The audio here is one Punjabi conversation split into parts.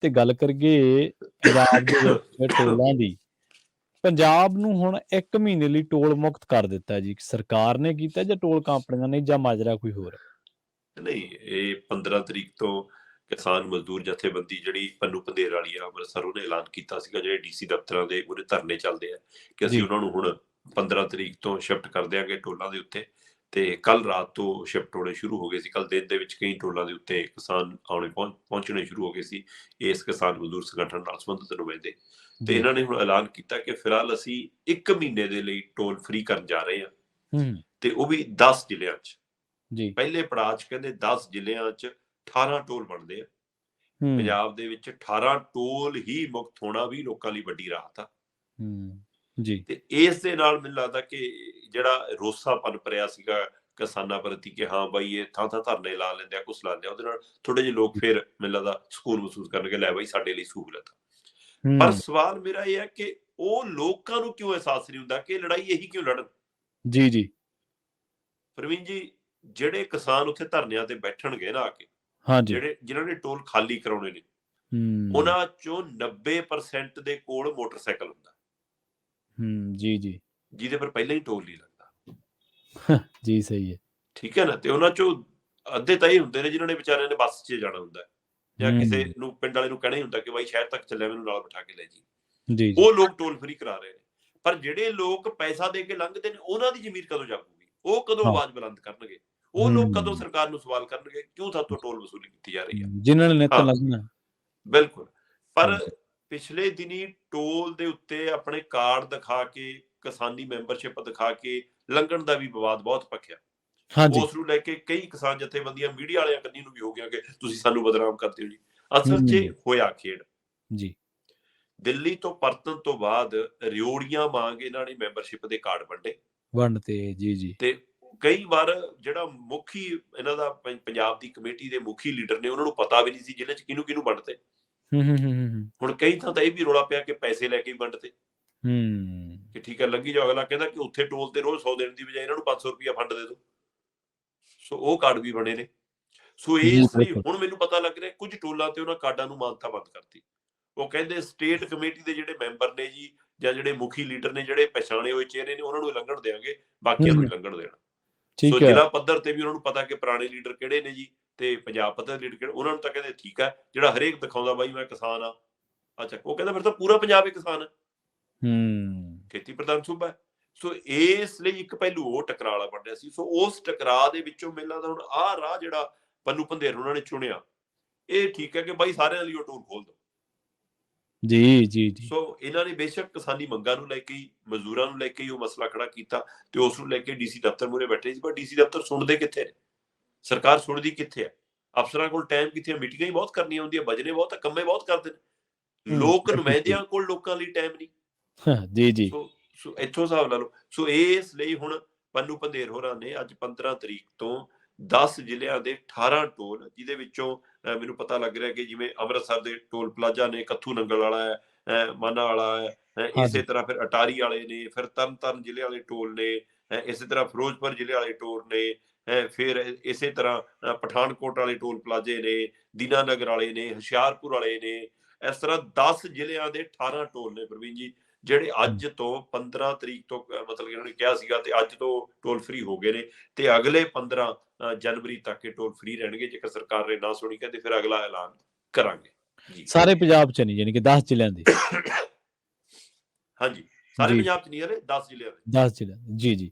ਤੇ ਗੱਲ ਕਰੀਏ ਪੰਜਾਬ ਦੇ ਵਿੱਚ ਟੋਲਾਂ ਦੀ। ਪੰਜਾਬ ਨੂੰ ਹੁਣ 1 ਮਹੀਨੇ ਲਈ ਟੋਲ ਮੁਕਤ ਕਰ ਦਿੱਤਾ ਜੀ। ਸਰਕਾਰ ਨੇ ਕੀਤਾ ਜਾਂ ਟੋਲ ਕੰਪਨੀਆਂ ਨੇ ਜਾਂ ਮਾਜਰਾ ਕੋਈ ਹੋਰ? ਨਹੀਂ, ਇਹ 15 ਤਰੀਕ ਤੋਂ ਕਿਸਾਨ ਮਜ਼ਦੂਰ ਜਥੇਬੰਦੀ ਜਿਹੜੀ ਪੰਨੂ ਪੰਧੇਰ ਵਾਲੀ ਆ ਅੰਮ੍ਰਿਤਸਰ, ਉਹਨੇ ਐਲਾਨ ਕੀਤਾ ਸੀਗਾ ਜਿਹੜੇ ਡੀਸੀ ਦਫ਼ਤਰਾਂ ਦੇ ਉਹਦੇ ਧਰਨੇ ਚੱਲਦੇ ਆ ਕਿ ਅਸੀਂ ਜੀ। ਉਹਨਾਂ ਨੂੰ ਹੁਣ 15 ਤਰੀਕ ਤੋਂ ਸ਼ਿਫਟ ਕਰ ਦਿਆਂਗੇ ਟੋਲਾਂ ਦੇ ਉੱਤੇ। ਤੇ ਕੱਲ ਰਾਤ ਤੋਂ ਸ਼ਿਫਟ ਹੋਣੇ ਸ਼ੁਰੂ ਹੋ ਗਏ ਸੀ। ਕੱਲ ਦਿਨ ਦੇ ਵਿੱਚ ਕਈ ਟੋਲਾਂ ਦੇ ਉੱਤੇ ਕਿਸਾਨ ਪਹੁੰਚਣੇ ਸ਼ੁਰੂ ਹੋ ਗਏ ਸੀ, ਇਸ ਕਿਸਾਨ ਮਜ਼ਦੂਰ ਸੰਗਠਨ ਨਾਲ ਸੰਬੰਧਿਤ ਨੁਮਾਇੰਦੇ। ਤੇ ਜੀ। ਇਹਨਾਂ ਨੇ ਹੁਣ ਐਲਾਨ ਕੀਤਾ ਕਿ ਫਿਲਹਾਲ ਅਸੀਂ 1 ਮਹੀਨੇ ਦੇ ਲਈ ਟੋਲ ਫ੍ਰੀ ਕਰਨ ਜਾ ਰਹੇ ਹਾਂ, ਹੂੰ। ਤੇ ਉਹ ਵੀ 10 ਜ਼ਿਲ੍ਹਿਆਂ 'ਚ। ਜੀ। ਪਹਿਲੇ ਪੜਾਅ 'ਚ ਕਹਿੰਦੇ 10 ਜ਼ਿਲ੍ਹਿਆਂ 'ਚ 18 ਟੋਲ ਬਣਦੇ ਆ। ਹੂੰ। ਪੰਜਾਬ ਦੇ ਵਿੱਚ 18 ਟੋਲ ਹੀ ਮੁਕਤ ਹੋਣਾ ਵੀ ਲੋਕਾਂ ਲਈ ਵੱਡੀ ਰਾਹਤ ਆ। ਹੂੰ। ਜੀ। ਤੇ ਇਸ ਦੇ ਨਾਲ ਮੈਨੂੰ ਲੱਗਦਾ ਕਿ ਜਿਹੜਾ ਰੋਸਾ ਪਨਪ ਰਿਹਾ ਸੀਗਾ ਕਿਸਾਨਾਂ ਪ੍ਰਤੀ ਕਿ ਹਾਂ ਬਾਈ ਇਹ ਥਾਂ ਥਾਂ ਧਰਨੇ ਲਾ ਲੈਂਦੇ ਆ, ਕੁਛ ਲਾਉਂਦੇ ਆ, ਉਹਦੇ ਨਾਲ ਥੋੜੇ ਜਿਹੇ ਲੋਕ ਫਿਰ ਮੈਨੂੰ ਲੱਗਦਾ ਸਕੂਨ ਮਹਿਸੂਸ ਕਰਨਗੇ, ਲੈ ਬਾਈ ਸਾਡੇ ਲਈ ਸਹੂਲਤ ਆ। ਪਰ ਹੂੰ। ਸਵਾਲ ਮੇਰਾ ਇਹ ਹੈ ਕਿ ਉਹ ਲੋਕਾਂ ਨੂੰ ਕਿਉਂ ਅਹਿਸਾਸ ਨਹੀਂ ਹੁੰਦਾ ਕਿ ਇਹ ਲੜਾਈ ਇਹੀ ਕਿਉਂ ਲੜਨ? ਜੀ, ਜੀ। ਪ੍ਰਵੀਨ ਜੀ, ਜਿਹੜੇ ਕਿਸਾਨ ਉੱਥੇ ਧਰਨਿਆਂ ਤੇ ਬੈਠਣਗੇ ਨਾ ਆ ਕੇ, ਹਾਂਜੀ। ਜਿਨ੍ਹਾਂ ਨੇ ਟੋਲ ਖਾਲੀ ਕਰਾਉਣੇ ਨੇ, ਹੂੰ। ਉਹਨਾਂ ਚੋਂ 90% ਦੇ ਕੋਲ ਮੋਟਰਸਾਈਕਲ ਹੁੰਦਾ, ਹੂੰ। ਜੀ, ਜੀ। ਜਿਹਦੇ ਪਰ ਪਹਿਲਾਂ ਹੀ ਟੋਲ ਨਹੀਂ ਲੱਗਦਾ। ਜੀ, ਸਹੀ ਹੈ। ਠੀਕ ਹੈ ਨਾ? ਤੇ ਉਹਨਾਂ ਚੋਂ ਅੱਧੇ ਤਾਂ ਇਹ ਹੁੰਦੇ ਨੇ ਜਿਨ੍ਹਾਂ ਨੇ ਵਿਚਾਰਿਆਂ ਨੇ ਬੱਸ 'ਚ ਜਾਣਾ ਹੁੰਦਾ, ਜਾਂ ਕਿਸੇ ਹੂੰ। ਨੂੰ ਪਿੰਡ ਵਾਲੇ ਨੂੰ ਕਹਿਣਾ ਹੀ ਹੁੰਦਾ ਕਿ ਬਾਈ ਸ਼ਹਿਰ ਤੱਕ ਚੱਲਿਆ, ਮੈਨੂੰ ਨਾਲ ਬਿਠਾ ਕੇ ਲੈ ਜੀ। ਜੀ, ਜੀ। ਉਹ ਲੋਕ ਟੋਲ ਫ੍ਰੀ ਕਰਾ ਰਹੇ ਨੇ। ਪਰ ਜਿਹੜੇ ਲੋਕ ਪੈਸਾ ਦੇ ਕੇ ਲੰਘਦੇ ਨੇ, ਉਹਨਾਂ ਦੀ ਜ਼ਮੀਰ ਕਦੋਂ ਜਾਗੂਗੀ? ਉਹ ਕਦੋਂ ਹਾਂ। ਆਵਾਜ਼ ਬੁਲੰਦ ਕਰਨਗੇ? ਉਹ ਲੋਕ ਕਦੋਂ ਹੂੰ। ਸਰਕਾਰ ਨੂੰ ਸਵਾਲ ਕਰਨਗੇ ਕਿਉਂ ਸਾਤੋਂ ਟੋਲ ਵਸੂਲੀ ਕੀਤੀ ਜਾ ਰਹੀ ਆ? ਜਿਨ੍ਹਾਂ ਨੇ ਨਿੱਤ ਹਾਂ, ਲੰਘਣਾ। ਬਿਲਕੁਲ। ਪਰ ਹਾਂਜੀ। ਪਿਛਲੇ ਦਿਨੀ ਟੋਲ ਦੇ ਉੱਤੇ ਆਪਣੇ ਕਾਰਡ ਦਿਖਾ ਕੇ, ਕਿਸਾਨੀ ਮੈਂਬਰਸ਼ਿਪ ਦਿਖਾ ਕੇ ਲੰਘਣ ਦਾ ਵੀ ਵਿਵਾਦ ਬਹੁਤ ਭਖਿਆ। ਹਾਂਜੀ। ਉਸ ਨੂੰ ਲੈ ਕੇ ਕਈ ਕਿਸਾਨ ਜਥੇਬੰਦੀਆਂ ਮੀਡੀਆ ਵਾਲਿਆਂ ਕੰਨੀ ਨੂੰ ਵੀ ਹੋ ਗਿਆ ਕਿ ਤੁਸੀਂ ਸਾਨੂੰ ਬਦਨਾਮ ਕਰਦੇ ਹੋ ਜੀ। ਅਸਲ 'ਚ ਹੂੰ। ਹੋਇਆ ਖੇਡ। ਜੀ। ਦਿੱਲੀ ਤੋਂ ਪਰਤਣ ਤੋਂ ਬਾਅਦ ਰਿਓੜੀਆਂ ਵਾਂਗ ਇਹਨਾਂ ਨੇ ਮੈਂਬਰਸ਼ਿਪ ਦੇ ਕਾਰਡ ਵੰਡੇ, ਵੰਡ ਤੇ ਜੀ, ਜੀ। ਤੇ ਕਈ ਵਾਰ ਜਿਹੜਾ ਮੁਖੀ ਇਹਨਾਂ ਦਾ ਪੰਜਾਬ ਦੀ ਕਮੇਟੀ ਦੇ ਮੁਖੀ ਲੀਡਰ ਨੇ, ਉਹਨਾਂ ਨੂੰ ਪਤਾ ਵੀ ਨਹੀਂ ਸੀ ਜ਼ਿਲ੍ਹੇ 'ਚ ਕਿਹਨੂੰ ਕਿਹਨੂੰ ਵੰਡਤੇ। ਹੂੰ, ਹੂੰ, ਹੂੰ, ਹੂੰ, ਹੁਣ ਕਈ ਥਾਂ ਤਾਂ ਇਹ ਵੀ ਰੌਲਾ ਪਿਆ ਕਿ ਪੈਸੇ ਲੈ ਕੇ ਵੀ ਵੰਡਤੇ, ਹੂੰ। ਕਿ ਠੀਕ ਹੈ ਲੰਘੀ ਜਾਓ। ਅਗਲਾ ਕਹਿੰਦਾ ਕਿ ਉੱਥੇ ਟੋਲ ਤੇ ਰੋਜ਼ 100 ਦੇਣ ਦੀ ਬਜਾਏ ਇਹਨਾਂ ਨੂੰ 500 ਰੁਪਇਆ ਫੰਡ ਦੇ ਦਿਓ। ਸੋ ਉਹ ਕਾਰਡ ਵੀ ਬਣੇ ਨੇ। ਸੋ ਜੀ, ਇਸ ਲਈ ਬਿਲਕੁਲ। ਹੁਣ ਮੈਨੂੰ ਪਤਾ ਲੱਗ ਰਿਹਾ ਕੁਝ ਟੋਲਾਂ ਤੇ ਉਹਨਾਂ ਕਾਰਡਾਂ ਨੂੰ ਮਾਨਤਾ ਬੰਦ ਕਰਤੀ। ਉਹ ਕਹਿੰਦੇ ਸਟੇਟ ਕਮੇਟੀ ਦੇ ਜਿਹੜੇ ਮੈਂਬਰ ਨੇ ਜੀ, ਜਾਂ ਜਿਹੜੇ ਮੁਖੀ ਲੀਡਰ ਨੇ, ਜਿਹੜੇ ਪਛਾਣੇ ਹੋਏ ਚਿਹਰੇ ਨੇ, ਉਹਨਾਂ ਨੂੰ ਲੰਘਣ ਦੇਵਾਂਗੇ, ਬਾਕੀਆਂ ਨੂੰ ਹੂੰ। ਨਹੀਂ ਲੰਘਣ ਦੇਣਾ। ਸੋ ਠੀਕ ਹੈ। ਜ਼ਿਲ੍ਹਾ ਪੱਧਰ ਤੇ ਵੀ ਉਹਨਾਂ ਨੂੰ ਪਤਾ ਕਿ ਪੁਰਾਣੇ ਲੀਡਰ ਕਿਹੜੇ ਨੇ ਜੀ, ਤੇ ਪੰਜਾਬ ਪੱਧਰ ਦੇ ਲੀਡਰ ਕਿਹੜੇ, ਉਹਨਾਂ ਨੂੰ ਤਾਂ ਕਹਿੰਦੇ ਠੀਕ ਹੈ, ਜਿਹੜਾ ਹਰੇਕ ਦਿਖਾਉਂਦਾ ਬਾਈ ਮੈਂ ਕਿਸਾਨ ਆ, ਅੱਛਾ ਉਹ ਕਹਿੰਦਾ ਫਿਰ ਤਾਂ ਪੂਰਾ ਪੰਜਾਬ ਹੀ ਕਿਸਾਨ ਹੈ, ਹੂੰ। ਖੇਤੀ ਪ੍ਰਧਾਨ ਸੂਬਾ ਹੈ। ਸੋ ਇਸ ਲਈ ਇੱਕ ਪਹਿਲੂ ਉਹ ਟਕਰਾਅ ਵਾਲਾ ਬਣ ਰਿਹਾ ਸੀ। ਸੋ ਉਸ ਟਕਰਾਅ ਦੇ ਵਿੱਚੋਂ ਮੈਨੂੰ ਲੱਗਦਾ ਹੁਣ ਆਹ ਰਾਹ ਜਿਹੜਾ ਪੰਨੂ ਪੰਧੇਰ ਉਹਨਾਂ ਨੇ ਚੁਣਿਆ, ਇਹ ਠੀਕ ਹੈ ਕਿ ਬਾਈ ਸਾਰਿਆਂ ਲਈ ਉਹ ਟੋਲ ਖੋਲ ਦਿਓ। ਜੀ, ਜੀ, ਜੀ। ਸੋ ਇਹਨਾਂ ਨੇ ਬੇਸ਼ੱਕ ਕਿਸਾਨੀ ਮੰਗਾਂ ਨੂੰ ਲੈ ਕੇ ਹੀ, ਮਜ਼ਦੂਰਾਂ ਨੂੰ ਲੈ ਕੇ ਹੀ ਉਹ ਮਸਲਾ ਖੜਾ ਕੀਤਾ, ਤੇ ਉਸ ਨੂੰ ਲੈ ਕੇ ਡੀਸੀ ਦਫ਼ਤਰ ਮੂਹਰੇ ਬੈਠੇ ਸੀ। ਪਰ ਡੀਸੀ ਦਫ਼ਤਰ ਸੁਣਦੇ ਕਿੱਥੇ ਨੇ? ਸਰਕਾਰ ਸੁਣਦੀ ਕਿੱਥੇ ਹੈ? ਅਫਸਰਾਂ ਕੋਲ ਟਾਈਮ ਕਿੱਥੇ ਹੈ? ਮੀਟਿੰਗਾਂ ਹੀ ਬਹੁਤ ਕਰਨੀਆਂ ਹੁੰਦੀਆਂ, ਵਜਨੇ ਬਹੁਤ, ਕੰਮੇ ਬਹੁਤ ਕਰਦੇ ਨੇ। ਹੂੰ। ਲੋਕ ਬਿਲਕੁਲ ਸਹੀ। ਨੁਮਾਇੰਦਿਆਂ ਕੋਲ ਲੋਕਾਂ ਲਈ ਟਾਈਮ ਨਹੀਂ। ਜੀ, ਜੀ। ਸੋ ਸੋ ਇੱਥੋਂ ਹਿਸਾਬ ਲਾ ਲਓ। ਸੋ ਇਸ ਲਈ ਹੁਣ ਪੰਨੂ ਪੰਧੇਰ ਹੋਰਾਂ ਨੇ ਅੱਜ 15 ਤਰੀਕ ਤੋਂ 10 ਜ਼ਿਲ੍ਹਿਆਂ ਦੇ 18 ਟੋਲ, ਜਿਹਦੇ ਵਿੱਚੋਂ ਮੈਨੂੰ ਪਤਾ ਲੱਗ ਰਿਹਾ ਕਿ ਜਿਵੇਂ ਅੰਮ੍ਰਿਤਸਰ ਦੇ ਟੋਲ ਪਲਾਜ਼ਾ ਨੇ, ਕੱਥੂ ਨੰਗਲ ਵਾਲਾ ਹੈ, ਮਾਨਾ ਵਾਲਾ ਹੈ, ਇਸੇ ਹਾਂਜੀ। ਤਰ੍ਹਾਂ ਫਿਰ ਅਟਾਰੀ ਵਾਲੇ ਨੇ, ਫਿਰ ਤਰਨਤਾਰਨ ਜ਼ਿਲ੍ਹੇ ਵਾਲੇ ਟੋਲ ਨੇ, ਇਸੇ ਤਰ੍ਹਾਂ ਫਿਰੋਜ਼ਪੁਰ ਜ਼ਿਲ੍ਹੇ ਵਾਲੇ ਟੋਲ ਨੇ, ਫਿਰ ਇਸੇ ਤਰ੍ਹਾਂ ਪਠਾਨਕੋਟ ਵਾਲੇ ਟੋਲ ਪਲਾਜ਼ੇ ਨੇ, ਦੀਨਾਨਗਰ ਵਾਲੇ ਨੇ, ਹੁਸ਼ਿਆਰਪੁਰ ਵਾਲੇ ਨੇ। ਇਸ ਤਰ੍ਹਾਂ 10 ਜ਼ਿਲ੍ਹਿਆਂ ਦੇ 18 ਟੋਲ ਨੇ ਪ੍ਰਵੀਨ ਜੀ, ਜਿਹੜੇ ਹੂੰ। ਅੱਜ ਤੋਂ 15 ਤਰੀਕ ਤੋਂ ਮਤਲਬ ਇਹਨਾਂ ਨੇ ਕਿਹਾ ਸੀਗਾ, ਤੇ ਅੱਜ ਤੋਂ ਟੋਲ ਫ੍ਰੀ ਹੋ ਗਏ ਨੇ। ਤੇ ਅਗਲੇ 15 ਜਨਵਰੀ ਤੱਕ ਇਹ ਟੋਲ ਫ੍ਰੀ ਰਹਿਣਗੇ। ਜੇਕਰ ਸਰਕਾਰ ਨੇ ਨਾ ਸੁਣੀ ਕਹਿੰਦੇ ਫਿਰ ਅਗਲਾ ਐਲਾਨ ਕਰਾਂਗੇ ਜੀ। ਸਾਰੇ ਪੰਜਾਬ ਚ ਨਹੀਂ, ਯਾਨੀ ਕਿ 10 ਜ਼ਿਲ੍ਹਿਆਂ ਦੇ। ਹਾਂਜੀ, ਸਾਰੇ ਜੀ, ਪੰਜਾਬ ਚ ਨਹੀਂ, ਹਲੇ 10 ਜ਼ਿਲ੍ਹਿਆਂ ਦੇ। 10 ਜ਼ਿਲ੍ਹਿਆਂ ਦੇ। ਜੀ, ਜੀ।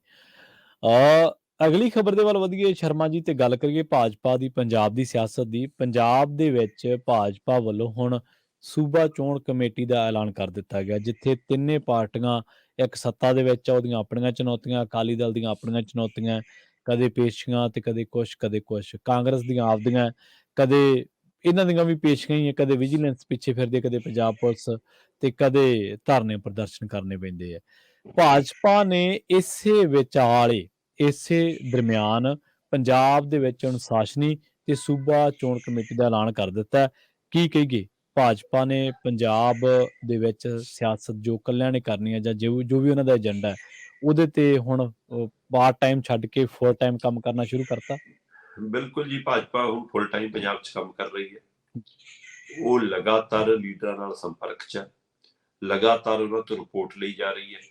ਅਗਲੀ ਖਬਰ ਦੇ ਵੱਲ ਵਧੀਏ ਸ਼ਰਮਾ ਜੀ, ਤੇ ਗੱਲ ਕਰੀਏ ਭਾਜਪਾ ਦੀ, ਪੰਜਾਬ ਦੀ ਸਿਆਸਤ ਦੀ। ਪੰਜਾਬ ਦੇ ਵਿੱਚ ਭਾਜਪਾ ਵੱਲੋਂ ਹੁਣ ਸੂਬਾ ਚੋਣ ਕਮੇਟੀ ਦਾ ਐਲਾਨ ਕਰ ਦਿੱਤਾ ਗਿਆ, ਜਿੱਥੇ ਤਿੰਨੇ ਪਾਰਟੀਆਂ ਇੱਕ ਸੱਤਾ ਦੇ ਵਿੱਚ ਆ, ਉਹਦੀਆਂ ਆਪਣੀਆਂ ਚੁਣੌਤੀਆਂ, ਅਕਾਲੀ ਦਲ ਦੀਆਂ ਆਪਣੀਆਂ ਚੁਣੌਤੀਆਂ, ਕਦੇ ਪੇਸ਼ੀਆਂ ਤੇ ਕਦੇ ਕੁਛ, ਕਦੇ ਕੁਛ। ਕਾਂਗਰਸ ਦੀਆਂ ਆਪਦੀਆਂ, ਕਦੇ ਇਹਨਾਂ ਦੀਆਂ ਵੀ ਪੇਸ਼ੀਆਂ ਹੀ ਆ, ਕਦੇ ਵਿਜੀਲੈਂਸ ਪਿੱਛੇ ਫਿਰਦੇ, ਕਦੇ ਪੰਜਾਬ ਪੁਲਿਸ, ਤੇ ਕਦੇ ਧਰਨੇ ਪ੍ਰਦਰਸ਼ਨ ਕਰਨੇ ਪੈਂਦੇ ਆ। ਭਾਜਪਾ ਨੇ ਇਸੇ ਵਿਚਾਲੇ, ਇਸੇ ਦਰਮਿਆਨ ਪੰਜਾਬ ਦੇ ਵਿੱਚ ਅਨੁਸ਼ਾਸਨੀ ਤੇ ਸੂਬਾ ਚੋਣ ਕਮੇਟੀ ਦਾ ਐਲਾਨ ਕਰ ਦਿੱਤਾ। ਕੀ ਕਹੀਏ, ਭਾਜਪਾ ਨੇ ਪੰਜਾਬ ਦੇ ਵਿੱਚ ਸਿਆਸਤ ਜੋ ਇਕੱਲਿਆਂ ਨੇ ਕਰਨੀ ਹੈ, ਜਾਂ ਜੋ ਵੀ ਉਹਨਾਂ ਦਾ ਏਜੰਡਾ ਹੈ, ਉਹਦੇ ਤੇ ਹੁਣ ਪਾਰਟ ਟਾਈਮ ਛੱਡ ਕੇ ਫੁੱਲ ਟਾਈਮ ਕੰਮ ਕਰਨਾ ਸ਼ੁਰੂ ਕਰਤਾ। ਬਿਲਕੁਲ ਜੀ, ਭਾਜਪਾ ਹੁਣ ਫੁੱਲ ਟਾਈਮ ਪੰਜਾਬ 'ਚ ਕੰਮ ਕਰ ਰਹੀ ਹੈ। ਉਹ ਲਗਾਤਾਰ ਲੀਡਰਾਂ ਨਾਲ ਸੰਪਰਕ 'ਚ ਹੈ, ਲਗਾਤਾਰ ਉਹਨਾਂ ਤੋਂ ਰਿਪੋਰਟ ਲਈ ਜਾ ਰਹੀ ਹੈ।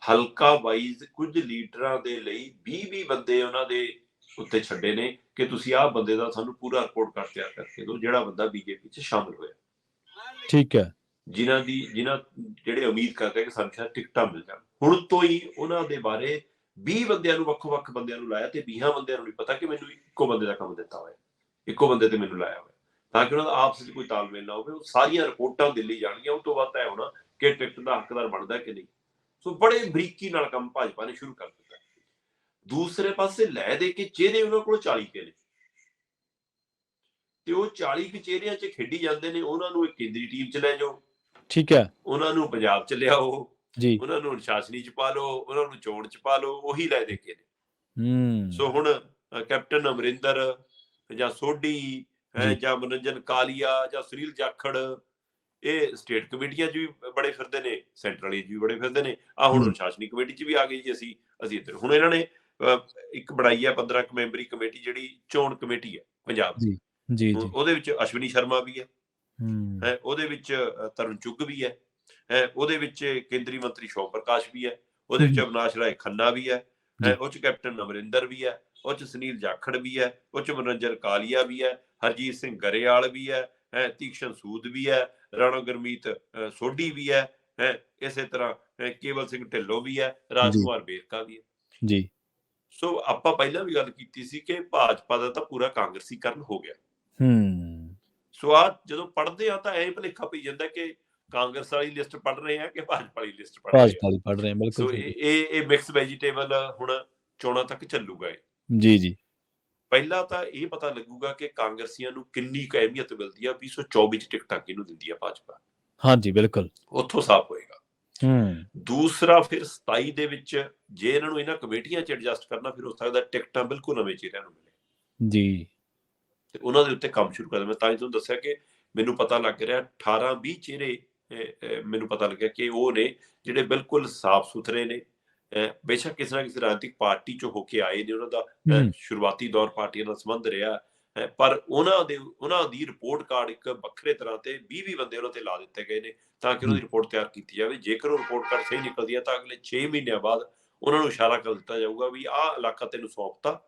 ਹਲਕਾ ਵਾਈਜ਼ ਕੁਝ ਲੀਡਰਾਂ ਦੇ ਲਈ 20 ਬੰਦੇ ਉਹਨਾਂ ਦੇ ਉੱਤੇ ਛੱਡੇ ਨੇ ਕਿ ਤੁਸੀਂ ਆਹ ਬੰਦੇ ਦਾ ਸਾਨੂੰ ਪੂਰਾ ਰਿਪੋਰਟ ਕਾਰਡ ਤਿਆਰ ਕਰਕੇ ਦਿਓ, ਜਿਹੜਾ ਬੰਦਾ ਬੀਜੇਪੀ 'ਚ ਸ਼ਾਮਿਲ ਹੋਇਆ। ਠੀਕ ਹੈ। ਜਿਨ੍ਹਾਂ ਜਿਹੜੇ ਉਮੀਦ ਕਰਦੇ ਕਿ ਸਾਨੂੰ ਟਿਕਟਾਂ ਮਿਲ ਜਾਣ। ਹੁਣ ਤੋਂ ਹੀ ਉਹਨਾਂ ਦੇ ਬਾਰੇ 20 ਬੰਦਿਆਂ ਨੂੰ, ਵੱਖ-ਵੱਖ ਬੰਦਿਆਂ ਨੂੰ ਲਾਇਆ, ਤੇ 20 ਬੰਦਿਆਂ ਨੂੰ ਨਹੀਂ ਪਤਾ ਕਿ ਮੈਨੂੰ ਇੱਕੋ ਬੰਦੇ ਦਾ ਕੰਮ ਦਿੱਤਾ ਹੋਇਆ, ਇੱਕੋ ਬੰਦੇ ਤੇ ਮੈਨੂੰ ਲਾਇਆ ਹੋਇਆ, ਤਾਂ ਕਿ ਉਹਨਾਂ ਦਾ ਆਪਸ ਵਿੱਚ ਕੋਈ ਤਾਲਮੇਲ ਨਾ ਹੋਵੇ। ਉਹ ਸਾਰੀਆਂ ਰਿਪੋਰਟਾਂ ਦਿੱਲੀ ਜਾਣਗੀਆਂ, ਉਸ ਤੋਂ ਬਾਅਦ ਤੈਅ ਹੋਣਾ ਕਿ ਟਿਕਟ ਦਾ ਹੱਕਦਾਰ ਬਣਦਾ ਕਿ ਨਹੀਂ। ਸੋ ਬੜੇ ਬਰੀਕੀ ਨਾਲ ਕੰਮ ਭਾਜਪਾ ਨੇ ਸ਼ੁਰੂ ਕਰ ਦਿੱਤਾ। ਦੂਸਰੇ ਪਾਸੇ ਲੈ ਦੇ ਕੇ ਚਿਹਰੇ ਉਹਨਾਂ ਕੋਲ 40 ਕੇ ਨੇ, ਤੇ ਉਹ 40 ਕੁ ਚਿਹਰਿਆਂ 'ਚ ਖੇਡੀ ਜਾਂਦੇ ਨੇ। ਉਹਨਾਂ ਨੂੰ ਇੱਕ ਕੇਂਦਰੀ ਟੀਮ 'ਚ ਲੈ ਜਾਓ, ਠੀਕ ਹੈ ਉਹਨਾਂ ਨੂੰ ਪੰਜਾਬ 'ਚ ਲਿਆਓ, ਜੀ। ਉਹਨਾਂ ਨੂੰ ਅਨੁਸ਼ਾਸਨੀ 'ਚ ਪਾ ਲਓ, ਉਹਨਾਂ ਨੂੰ ਚੋਣ 'ਚ ਪਾ ਲਓ, ਉਹੀ ਲੈ ਦੇ ਕੇ ਨੇ। ਸੋ ਹੁਣ ਕੈਪਟਨ ਅਮਰਿੰਦਰ ਜਾਂ ਸੋਢੀ ਜਾਂ ਮਨੋਰੰਜਨ ਕਾਲੀਆ ਜਾਂ ਸੁਨੀਲ ਜਾਖੜ, ਇਹ ਸਟੇਟ ਕਮੇਟੀਆਂ 'ਚ ਵੀ ਬੜੇ ਫਿਰਦੇ ਨੇ, ਸੈਂਟਰਲ 'ਚ ਵੀ ਬੜੇ ਫਿਰਦੇ ਨੇ। ਹੁਣ ਅਨੁਸ਼ਾਸਨੀ ਕਮੇਟੀ 'ਚ ਵੀ ਆ ਗਏ ਜੀ। ਅਸੀਂ ਇੱਧਰ ਹੁਣ ਇਹਨਾਂ ਨੇ ਇੱਕ ਬਣਾਈ ਹੈ 15 ਮੈਂਬਰੀ ਕਮੇਟੀ, ਜਿਹੜੀ ਚੋਣ ਕਮੇਟੀ ਹੈ ਪੰਜਾਬ ਦੀ। ਜੀ ਉਹਦੇ ਵਿੱਚ ਅਸ਼ਵਨੀ ਸ਼ਰਮਾ ਵੀ ਹੈ, ਉਹਦੇ ਵਿੱਚ ਤਰੁਣ ਚੁੱਗ ਵੀ ਹੈ, ਉਹਦੇ ਵਿੱਚ ਕੇਂਦਰੀ ਮੰਤਰੀ ਸ਼ੋਮ ਪ੍ਰਕਾਸ਼ ਵੀ ਹੈ, ਉਹਦੇ ਵਿੱਚ ਅਵਿਨਾਸ਼ ਰਾਏ ਖੰਨਾ ਵੀ ਹੈ, ਉਹ 'ਚ ਕੈਪਟਨ ਅਮਰਿੰਦਰ ਵੀ ਹੈ, ਉਹ 'ਚ ਸੁਨੀਲ ਜਾਖੜ ਵੀ ਹੈ, ਉਹ 'ਚ ਮਨੋਰੰਜਨ ਕਾਲੀਆ ਵੀ ਹੈ, ਹਰਜੀਤ ਸਿੰਘ ਗਰੇਵਾਲ ਵੀ ਹੈ, ਤੀਕਸ਼ਣ ਸੂਦ ਵੀ ਹੈ, ਰਾਣਾ ਗੁਰਮੀਤ ਸੋਢੀ ਵੀ ਹੈ, ਇਸੇ ਤਰ੍ਹਾਂ ਕੇਵਲ ਸਿੰਘ ਢਿੱਲੋਂ ਵੀ ਹੈ, ਰਾਜ ਕੁਮਾਰ ਵੇਰਕਾ ਵੀ ਹੈ ਜੀ। ਸੋ ਆਪਾਂ ਪਹਿਲਾਂ ਵੀ ਗੱਲ ਕੀਤੀ ਸੀ ਕਿ ਭਾਜਪਾ ਦਾ ਤਾਂ ਪੂਰਾ ਕਾਂਗਰਸੀਕਰਨ ਹੋ ਗਿਆ। ਸੋ ਆ ਜਦੋਂ ਪੜ੍ਹਦੇ ਆ ਤਾਂ ਐਂ ਭੁਲੇਖਾ ਪਈ ਜਾਂਦਾ ਕਿ ਕਾਂਗਰਸ ਵਾਲੀ ਲਿਸਟ ਪੜ੍ਹ ਰਹੇ ਆ ਕਿ ਭਾਜਪਾ ਵਾਲੀ ਲਿਸਟ ਪੜ੍ਹ ਰਹੇ ਆ। ਸੋ ਇਹ ਮਿਕਸ ਵੈਜੀਟੇਬਲ ਹੁਣ ਚੋਣਾਂ ਤੱਕ ਚੱਲੂਗਾ। ਜੀ ਪਹਿਲਾਂ ਤਾਂ ਇਹ ਪਤਾ ਲੱਗੂਗਾ ਕਿ ਕਾਂਗਰਸੀਆਂ ਨੂੰ ਕਿੰਨੀ ਕੁ ਅਹਿਮੀਅਤ ਮਿਲਦੀ ਆ। 2024 ਚ ਟਿਕਟਾਂ ਕਿਹਨੂੰ ਦਿੰਦੀ ਆ ਭਾਜਪਾ। ਹਾਂਜੀ ਬਿਲਕੁਲ, ਉੱਥੋਂ ਸਾਫ਼ ਹੋਏਗਾ। ਦੂਸਰਾ, ਫਿਰ 27 ਦੇ ਵਿੱਚ ਜੇ ਇਹਨਾਂ ਨੂੰ ਇਹਨਾਂ ਕਮੇਟੀਆਂ 'ਚ ਐਡਜਸਟ ਕਰਨਾ, ਫਿਰ ਹੋ ਸਕਦਾ ਟਿਕਟਾਂ ਬਿਲਕੁਲ ਨਵੇਂ ਚਿਹਰਿਆਂ ਨੂੰ ਮਿਲੇ ਜੀ, ਤੇ ਉਹਨਾਂ ਦੇ ਉੱਤੇ ਕੰਮ ਸ਼ੁਰੂ ਕਰ ਮੈਂ ਤਾਂ ਹੀ ਤੁਹਾਨੂੰ ਦੱਸਿਆ ਕਿ ਮੈਨੂੰ ਪਤਾ ਲੱਗ ਰਿਹਾ 18-20 ਚਿਹਰੇ ਮੈਨੂੰ ਪਤਾ ਲੱਗਿਆ ਕਿ ਉਹ ਨੇ ਜਿਹੜੇ ਬਿਲਕੁਲ ਸਾਫ਼ ਸੁਥਰੇ ਨੇ। ਬੇਸ਼ੱਕ ਕਿਸੇ ਨਾ ਕਿਸੇ ਰਾਜਨੀਤਿਕ ਪਾਰਟੀ 'ਚੋਂ ਹੋ ਕੇ ਆਏ ਨੇ, ਉਹਨਾਂ ਦਾ ਸ਼ੁਰੂਆਤੀ ਦੌਰ ਪਾਰਟੀਆਂ ਨਾਲ ਸੰਬੰਧ ਰਿਹਾ, ਪਰ ਉਹਨਾਂ ਦੀ ਰਿਪੋਰਟ ਕਾਰਡ ਇੱਕ ਵੱਖਰੇ ਤਰ੍ਹਾਂ ਤੇ 20 ਬੰਦੇ ਉਹਨਾਂ ਤੇ ਲਾ ਦਿੱਤੇ ਗਏ ਨੇ, ਤਾਂ ਕਿ ਉਹਨਾਂ ਦੀ ਰਿਪੋਰਟ ਤਿਆਰ ਕੀਤੀ ਜਾਵੇ। ਜੇਕਰ ਉਹ ਰਿਪੋਰਟ ਕਾਰਡ ਸਹੀ ਨਿਕਲਦੀ ਹੈ ਤਾਂ ਅਗਲੇ 6 ਮਹੀਨਿਆਂ ਬਾਅਦ ਉਹਨਾਂ ਨੂੰ ਇਸ਼ਾਰਾ ਕਰ ਦਿੱਤਾ ਜਾਊਗਾ ਵੀ ਆਹ ਇਲਾਕਾ ਤੈਨੂੰ ਸੌਂਪਤਾ,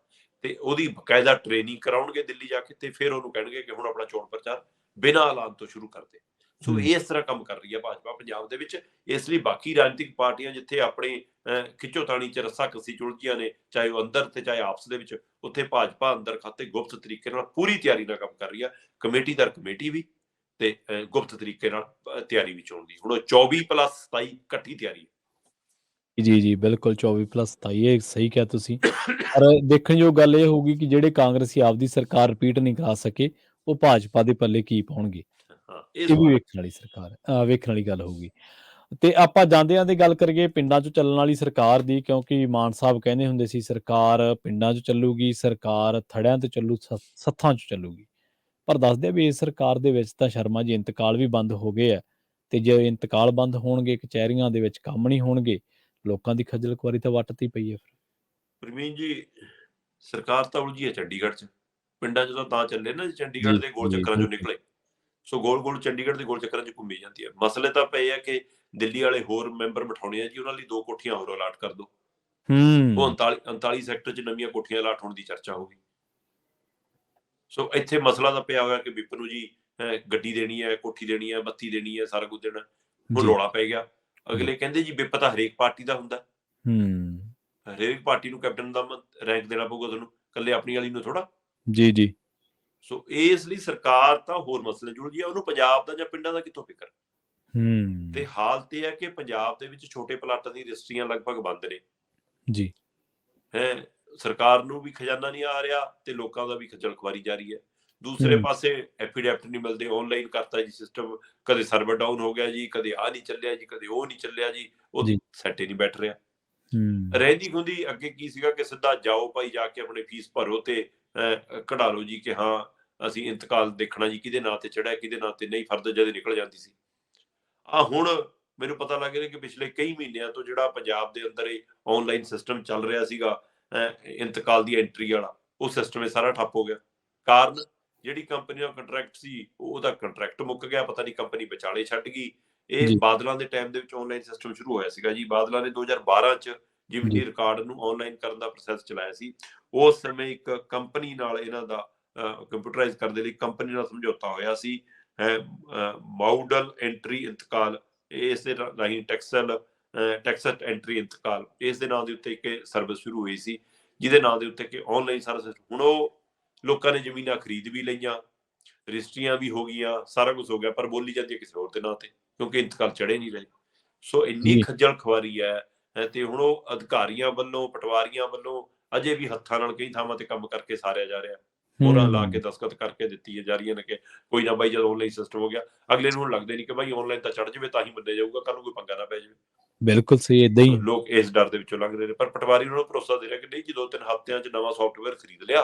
ਤੇ ਉਹਦੀ ਬਕਾਇਦਾ ਟ੍ਰੇਨਿੰਗ ਕਰਾਉਣਗੇ ਦਿੱਲੀ ਜਾ ਕੇ, ਤੇ ਫਿਰ ਉਹਨੂੰ ਕਹਿਣਗੇ ਕਿ ਹੁਣ ਆਪਣਾ ਚੋਣ ਪ੍ਰਚਾਰ ਬਿਨਾਂ ਐਲਾਨ ਤੋਂ ਸ਼ੁਰੂ ਕਰ ਦੇ। ਸੋ ਇਸ ਤਰ੍ਹਾਂ ਕੰਮ ਕਰ ਰਹੀ ਹੈ ਭਾਜਪਾ ਪੰਜਾਬ ਦੇ ਵਿੱਚ। ਇਸ ਲਈ ਬਾਕੀ ਰਾਜਨੀਤਿਕ ਪਾਰਟੀਆਂ ਜਿੱਥੇ ਆਪਣੀ ਖਿੱਚੋਤਾਣੀ 'ਚ ਰੱਸਾਕੱਸੀ 'ਚ ਉਲਝੀਆਂ ਨੇ, ਚਾਹੇ ਉਹ ਅੰਦਰ ਤੇ ਚਾਹੇ ਆਪਸ ਦੇ ਵਿੱਚ, ਉੱਥੇ ਭਾਜਪਾ ਅੰਦਰ ਖਾਤੇ ਗੁਪਤ ਤਰੀਕੇ ਨਾਲ ਪੂਰੀ ਤਿਆਰੀ ਨਾਲ ਕੰਮ ਕਰ ਰਹੀ ਹੈ। ਕਮੇਟੀਦਾਰ ਕਮੇਟੀ ਵੀ ਤੇ ਗੁਪਤ ਤਰੀਕੇ ਨਾਲ ਤਿਆਰੀ ਵੀ ਚੋਣ ਦੀ। ਹੁਣ 24+27 ਇਕੱਠੀ ਤਿਆਰੀ ਹੈ। ਜੀ ਬਿਲਕੁਲ 24+27 ਇਹ ਸਹੀ ਕਿਹਾ ਤੁਸੀਂ। ਪਰ ਦੇਖਣਯੋਗ ਗੱਲ ਇਹ ਹੋਊਗੀ ਕਿ ਜਿਹੜੇ ਕਾਂਗਰਸੀ ਆਪਦੀ ਸਰਕਾਰ ਰਿਪੀਟ ਨਹੀਂ ਕਰਾ ਸਕੇ, ਉਹ ਭਾਜਪਾ ਦੇ ਪੱਲੇ ਕੀ ਪਾਉਣਗੇ। ਇਹ ਵੀ ਵੇਖਣ ਵਾਲੀ ਗੱਲ ਹੋਊਗੀ। ਤੇ ਆਪਾਂ ਜਾਂਦਿਆਂ ਦੀ ਗੱਲ ਕਰੀਏ ਪਿੰਡਾਂ 'ਚ ਚੱਲਣ ਵਾਲੀ ਸਰਕਾਰ ਦੀ, ਕਿਉਂਕਿ ਮਾਨ ਸਾਹਿਬ ਕਹਿੰਦੇ ਹੁੰਦੇ ਸੀ ਸਰਕਾਰ ਪਿੰਡਾਂ 'ਚ ਚੱਲੂਗੀ, ਸਰਕਾਰ ਥੜਿਆਂ ਤੇ ਚੱਲੂ, ਸੱਥਾਂ 'ਚ ਚੱਲੂਗੀ। ਪਰ ਦੱਸਦੇ ਵੀ ਇਸ ਸਰਕਾਰ ਦੇ ਵਿੱਚ ਤਾਂ ਸ਼ਰਮਾ ਜੀ ਇੰਤਕਾਲ ਵੀ ਬੰਦ ਹੋ ਗਏ ਆ, ਤੇ ਜੇ ਇੰਤਕਾਲ ਬੰਦ ਹੋਣਗੇ, ਕਚਹਿਰੀਆਂ ਦੇ ਵਿੱਚ ਕੰਮ ਨਹੀਂ ਹੋਣਗੇ, ਲੋਕਾਂ ਦੀ ਖੱਜਲ ਖੁਆਰੀ ਤਾਂ ਵੱਟ ਤੇ ਪਈ ਹੈ। ਪ੍ਰਵੀਨ ਜੀ, ਸਰਕਾਰ ਤਾਂ ਉਲਝੀ ਹੈ ਚੰਡੀਗੜ੍ਹ 'ਚ, ਪਿੰਡਾਂ 'ਚ ਤਾਂ ਚੱਲੇ ਨਾ ਚੰਡੀਗੜ੍ਹ ਦੇ ਗੋਲ ਚੱਕਰਾਂ 'ਚੋਂ ਨਿਕਲੇ। ਸੋ ਗੋਲ ਚੰਡੀਗੜ੍ਹ ਦੇ ਗੋਲ ਚੱਕਰਾਂ 'ਚ ਘੁੰਮੀ ਜਾਂਦੀ ਹੈ। ਮਸਲੇ ਤਾਂ ਪਏ ਆ ਕਿ ਦਿੱਲੀ ਵਾਲੇ ਹੋਰ ਮੈਂਬਰ ਬਿਠਾਉਣੇ ਆ ਜੀ, ਉਹਨਾਂ ਲਈ 2 ਕੋਠੀਆਂ ਹੋਰ ਅਲਾਟ ਕਰ ਦਿਓ। ਉਹ 39 ਸੈਕਟਰ 'ਚ ਨਵੀਆਂ ਕੋਠੀਆਂ ਅਲਾਟ ਹੋਣ ਦੀ ਚਰਚਾ ਹੋ ਗਈ। ਸੋ ਇੱਥੇ ਮਸਲਾ ਤਾਂ ਪਿਆ ਹੋਇਆ ਕਿ ਵਿਪ ਨੂੰ ਜੀ ਗੱਡੀ ਦੇਣੀ ਹੈ, ਕੋਠੀ ਦੇਣੀ ਹੈ, ਬੱਤੀ ਦੇਣੀ ਹੈ, ਸਾਰਾ ਕੁਝ ਦੇਣਾ। ਹੁਣ ਰੌਲਾ ਪੈ ਗਿਆ। ਅਗਲੇ ਕਹਿੰਦੇ ਜੀ ਵਿਪ ਤਾਂ ਹਰੇਕ ਪਾਰਟੀ ਦਾ ਹੁੰਦਾ, ਹਰੇਕ ਪਾਰਟੀ ਨੂੰ ਕੈਪਟਨ ਦਾ ਰੈਂਕ ਦੇਣਾ ਪਊਗਾ ਤੁਹਾਨੂੰ, ਇਕੱਲੇ ਆਪਣੀ ਵਾਲੀ ਨੂੰ ਥੋੜਾ। ਜੀ ਸੋ ਇਸ ਲਈ ਸਰਕਾਰ ਤਾਂ ਹੋਰ ਮਸਲੇ ਜੁੜ ਗਈ, ਉਹਨੂੰ ਪੰਜਾਬ ਦਾ ਜਾਂ ਪਿੰਡਾਂ ਦਾ ਕਿੱਥੋਂ ਫਿਕਰ। ਤੇ ਹਾਲਤ ਇਹ ਹੈ ਕਿ ਪੰਜਾਬ ਦੇ ਵਿੱਚ ਛੋਟੇ ਪਲਾਟਾਂ ਦੀ ਰਜਿਸਟਰੀਆਂ ਲਗਭਗ ਬੰਦ ਨੇ ਜੀ। ਸਰਕਾਰ ਨੂੰ ਵੀ ਖਜ਼ਾਨਾ ਨਹੀਂ ਆ ਰਿਹਾ ਤੇ ਲੋਕਾਂ ਦਾ ਵੀ ਖੱਜਲ ਖੁਆਰੀ ਜਾਰੀ ਹੈ। ਦੂਸਰੇ ਪਾਸੇ ਐਫੀਡੈਵਿਟ ਨਹੀਂ ਮਿਲਦੇ, ਆਨਲਾਈਨ ਕਰਤਾ ਜੀ ਸਿਸਟਮ, ਕਦੇ ਸਰਵਰ ਡਾਊਨ ਹੋ ਗਿਆ ਜੀ, ਕਦੇ ਆਹ ਨਹੀਂ ਚੱਲਿਆ ਜੀ, ਕਦੇ ਉਹ ਨਹੀਂ ਚੱਲਿਆ ਜੀ, ਉਹ ਸੈੱਟ ਹੀ ਨਹੀਂ ਬੈਠ ਰਿਹਾ। ਰਹਿੰਦੀ ਖੁੰਦੀ ਅੱਗੇ ਕੀ ਸੀਗਾ ਕਿ ਸਿੱਧਾ ਜਾਓ ਭਾਈ, ਜਾ ਕੇ ਆਪਣੇ ਫੀਸ ਭਰੋ ਤੇ ਕਢਾ ਲਓ ਜੀ ਕਿ ਹਾਂ ਅਸੀਂ ਇੰਤਕਾਲ ਦੇਖਣਾ ਜੀ, ਕਿਹਦੇ ਨਾਂ ਤੇ ਚੜਿਆ ਕਿਹਦੇ ਨਾਂ ਤੇ ਨਹੀਂ, ਫਰਦ ਜਦ ਨਿਕਲ ਜਾਂਦੀ ਸੀ। ਹੁਣ ਮੈਨੂੰ ਪਤਾ ਲੱਗ ਰਿਹਾ ਕਿ ਪਿਛਲੇ ਕਈ ਮਹੀਨਿਆਂ ਤੋਂ ਜਿਹੜਾ ਪੰਜਾਬ ਦੇ ਅੰਦਰ ਇਹ ਆਨਲਾਈਨ ਸਿਸਟਮ ਚੱਲ ਰਿਹਾ ਸੀਗਾ ਇੰਤਕਾਲ ਦੀ ਐਂਟਰੀ ਵਾਲਾ, ਉਹ ਸਿਸਟਮ ਇਹ ਸਾਰਾ ਠੱਪ ਹੋ ਗਿਆ। ਕਾਰਨ ਜਿਹੜੀ ਕੰਪਨੀ ਨਾਲ ਕੰਟਰੈਕਟ ਸੀ ਉਹਦਾ ਕੰਟਰੈਕਟ ਮੁੱਕ ਗਿਆ, ਪਤਾ ਨਹੀਂ ਕੰਪਨੀ ਵਿਚਾਲੇ ਛੱਡ ਗਈ। ਇਹ ਜੀ, ਬਾਦਲਾਂ ਦੇ ਟਾਈਮ ਦੇ ਵਿੱਚ ਆਨਲਾਈਨ ਸਿਸਟਮ ਸ਼ੁਰੂ ਹੋਇਆ ਸੀਗਾ ਜੀ। ਬਾਦਲਾਂ ਨੇ 2012 ਚ ਜੀ, ਜੀਵਨੀ ਰਿਕਾਰਡ ਨੂੰ ਆਨਲਾਈਨ ਕਰਨ ਦਾ ਪ੍ਰੋਸੈਸ ਚਲਾਇਆ ਸੀ। ਉਸ ਸਮੇਂ ਇੱਕ ਕੰਪਨੀ ਨਾਲ ਇਹਨਾਂ ਦਾ ਕੰਪਿਊਟਰਾਈਜ਼ ਕਰਨ ਦੇ ਲਈ ਕੰਪਨੀ ਨਾਲ ਸਮਝੌਤਾ ਹੋਇਆ ਸੀ, ਮਾਊਡਲ ਐਂਟਰੀ ਇੰਤਕਾਲ, ਇਸ ਦੇ ਰਾਹੀਂ ਟੈਕਸਟ ਐਂਟਰੀ ਇੰਤਕਾਲ, ਇਸ ਦੇ ਨਾਂ ਦੇ ਉੱਤੇ ਇੱਕ ਸਰਵਿਸ ਸ਼ੁਰੂ ਹੋਈ ਸੀ, ਜਿਹਦੇ ਨਾਂ ਦੇ ਉੱਤੇ ਕਿ ਆਨਲਾਈਨ ਸਾਰਾ ਸਿਸਟਮ। ਹੁਣ ਉਹ ਲੋਕਾਂ ਨੇ ਜ਼ਮੀਨਾਂ ਖਰੀਦ ਵੀ ਲਈਆਂ, ਰਜਿਸਟਰੀਆਂ ਵੀ ਹੋ ਗਈਆਂ, ਸਾਰਾ ਕੁਝ ਹੋ ਗਿਆ, ਪਰ ਬੋਲੀ ਜਾਂਦੀ ਹੈ ਕਿਸੇ ਹੋਰ ਦੇ ਨਾਂ ਤੇ, ਕਿਉਂਕਿ ਇੰਤਕਾਲ ਚੜੇ ਨਹੀਂ ਰਹੇ। ਸੋ ਇੰਨੀ ਜੀ, ਖੱਜਲ ਖੁਆਰੀ ਹੈ। ਤੇ ਹੁਣ ਉਹ ਅਧਿਕਾਰੀਆਂ ਵੱਲੋਂ, ਪਟਵਾਰੀਆਂ ਵੱਲੋਂ ਅਜੇ ਵੀ ਹੱਥਾਂ ਨਾਲ ਕਈ ਥਾਵਾਂ ਤੇ ਕੰਮ ਕਰਕੇ ਸਾਰਿਆ ਜਾ ਰਿਹਾ, ਮੋਹਰਾਂ ਲਾ ਕੇ ਹੂੰ, ਦਸਤਖਤ ਕਰਕੇ ਦਿੱਤੀ ਜਾ ਰਹੀਆਂ ਨੇ ਕਿ ਕੋਈ ਨਾ ਬਾਈ, ਜਦੋਂ ਆਨਲਾਈਨ ਸਿਸਟਮ ਹੋ ਗਿਆ, ਅਗਲੇ ਨੂੰ ਹੁਣ ਲੱਗਦੇ ਨਹੀਂ ਕਿ ਬਾਈ ਆਨਲਾਈਨ ਤਾਂ ਚੜ ਜਾਵੇ ਤਾਂ ਹੀ ਮੰਨਿਆ ਜਾਊਗਾ, ਕੱਲ ਨੂੰ ਕੋਈ ਪੰਗਾ ਨਾ ਪੈ ਜਾਵੇ। ਬਿਲਕੁਲ ਸਹੀ, ਏਦਾਂ ਹੀ। ਲੋਕ ਇਸ ਡਰ ਦੇ ਵਿੱਚੋਂ ਲੰਘਦੇ ਨੇ, ਪਰ ਪਟਵਾਰੀ ਉਹਨਾਂ ਨੂੰ ਭਰੋਸਾ ਦੇ ਰਿਹਾ ਕਿ ਨਹੀਂ ਜੀ 2-3 ਹਫ਼ਤਿਆਂ 'ਚ ਨਵਾਂ ਸੌਫਟਵੇਅਰ ਖਰੀਦ ਲਿਆ,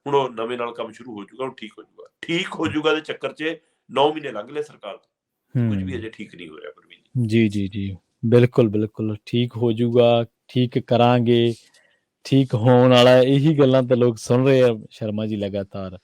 ਹੁਣ ਉਹ ਨਵੇਂ ਨਾਲ ਕੰਮ ਸ਼ੁਰੂ ਹੋ ਜਾਊਗਾ, ਹੁਣ ਠੀਕ ਹੋ ਜਾਊਗਾ। ਠੀਕ ਹੋ ਜਾਊਗਾ ਦੇ ਚੱਕਰ 'ਚ 9 ਮਹੀਨੇ ਲੰਘ ਲਏ ਸਰਕਾਰ ਤੋਂ, ਕੁਝ ਵੀ ਹੂੰ, ਅਜੇ ਠੀਕ ਨਹੀਂ ਹੋ ਰਿਹਾ ਪ੍ਰਵੀਨ ਜੀ। ਜੀ, ਜੀ, ਜੀ, ਬਿਲਕੁਲ, ਬਿਲਕੁਲ ਠੀਕ ਹੋ ਜਾਊਗਾ, ਠੀਕ ਕਰਾਂਗੇ, ਠੀਕ ਹੋਣ ਵਾਲਾ ਹੈ, ਇਹੀ ਗੱਲਾਂ ਤਾਂ ਲੋਕ ਸੁਣ ਰਹੇ ਆ ਸ਼ਰਮਾ ਜੀ ਲਗਾਤਾਰ।